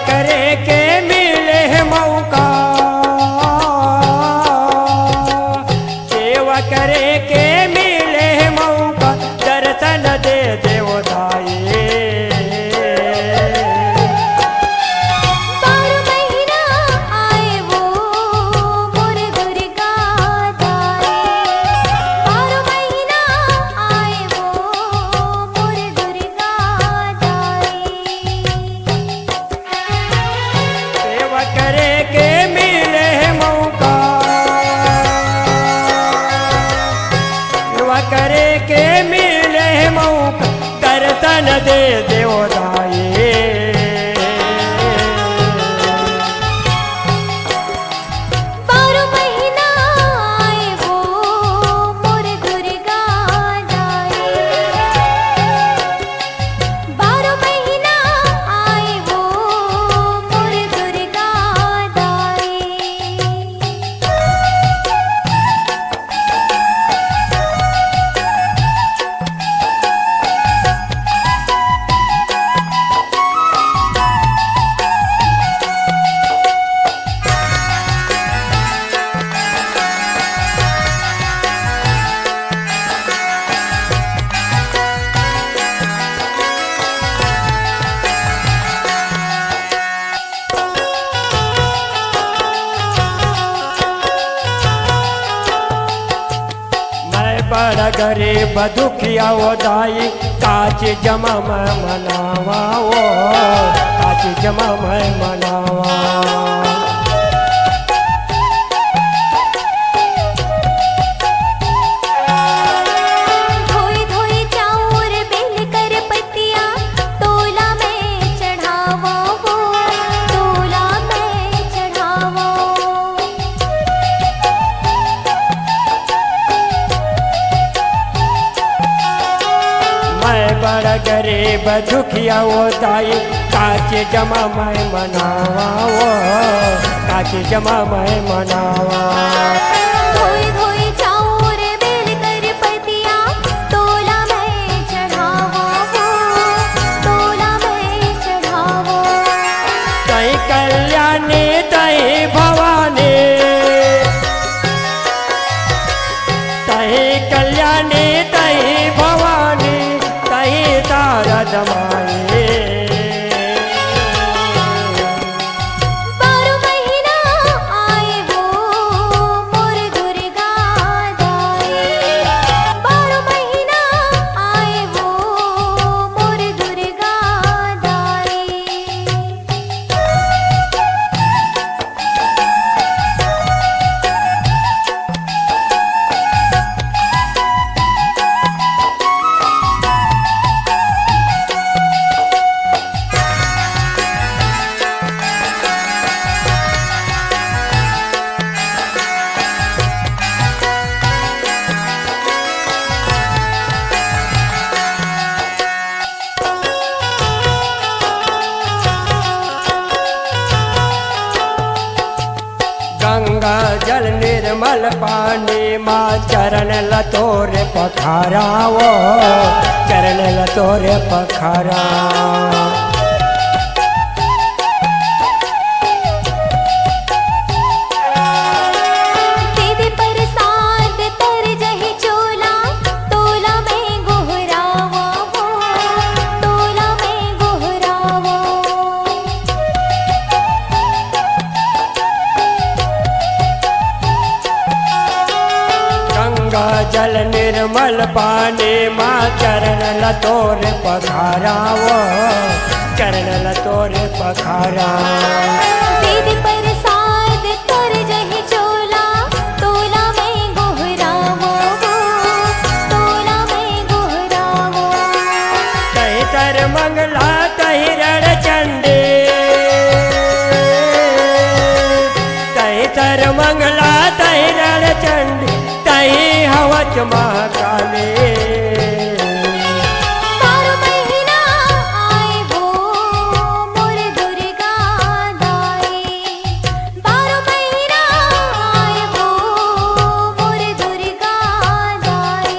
करे के मिले मौका, सेवा करे के मिले मौका, दर्शन दे देवताए। करे के मिले मौका, करे के मिले मौका, दर्शन दे देवताए। बड़ा गरीब दुखिया वो दाई, काच जमा मैं मनावा, वो काच जमा मैं मनावा। बड़ा गरीब दुखिया वो दाई, काच जमा मैं मनावा, वो काच जमा मैं मनावा। धोई धोई चाउर बेल कर पतिया, तोला मैं चढ़ावा, तोला मैं चढ़ावा। तई कल्याणी तई भवानी, तई कल्याणी तई भवानी, तारा जमाए। बारह महीना आए वो मोर दुर्गा दाई, 12 महीना आए वो मोर दुर्गा दाई। गंगा जल निर्मल पानी, माँ चरण लतोरे पखारा, वो चरण लतोरे पखारा। दीदी प्रसाद तर जही चोला, तोला में गोहरावा, तोला में गोहरावा। गंगा गंगा जल निर्मल पानी माँ चरण लतोर पखारावो चरण लतोर पखारा वेद पर साध कर जही चोला तोला में गोहरावो तोला में गोहरावो तही तर मंगला तही रण चंडी तही तर मंगला तही रण चंडी तही हवच महाकाली 12 महीना आए वो मोर दुर्गा दाई 12 महीना आए वो मोर दुर्गा दाई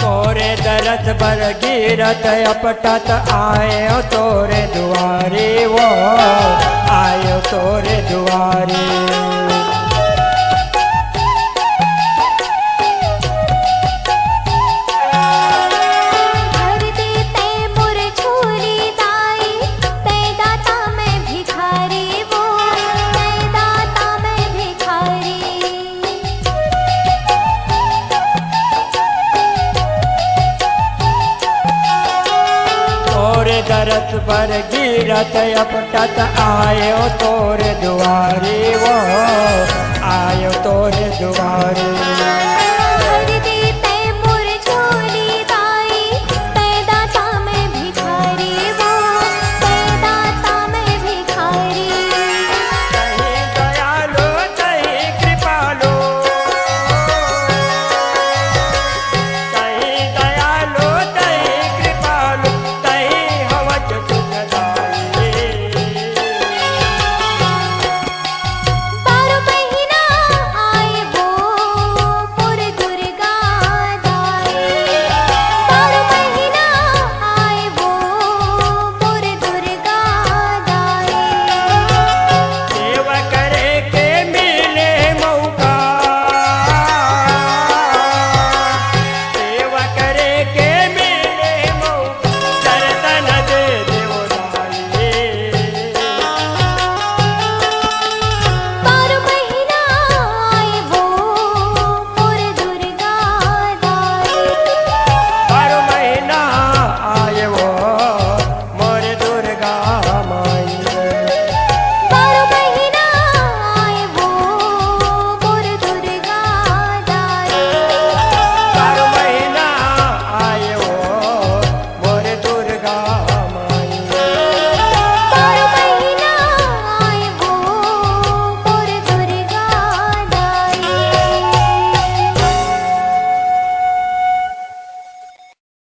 तोरे दरद बर गिरत अपटत आयो तोरे दुआरे वो आयो तोरे दुआरे भर देते मोर छोरी दाई तै दाता मैं भिखारी वो तै दाता मैं भिखारी तोरे दरद बर गिरत अपटत आयो तोरे दुआरे वो आयो तोरे दुआरे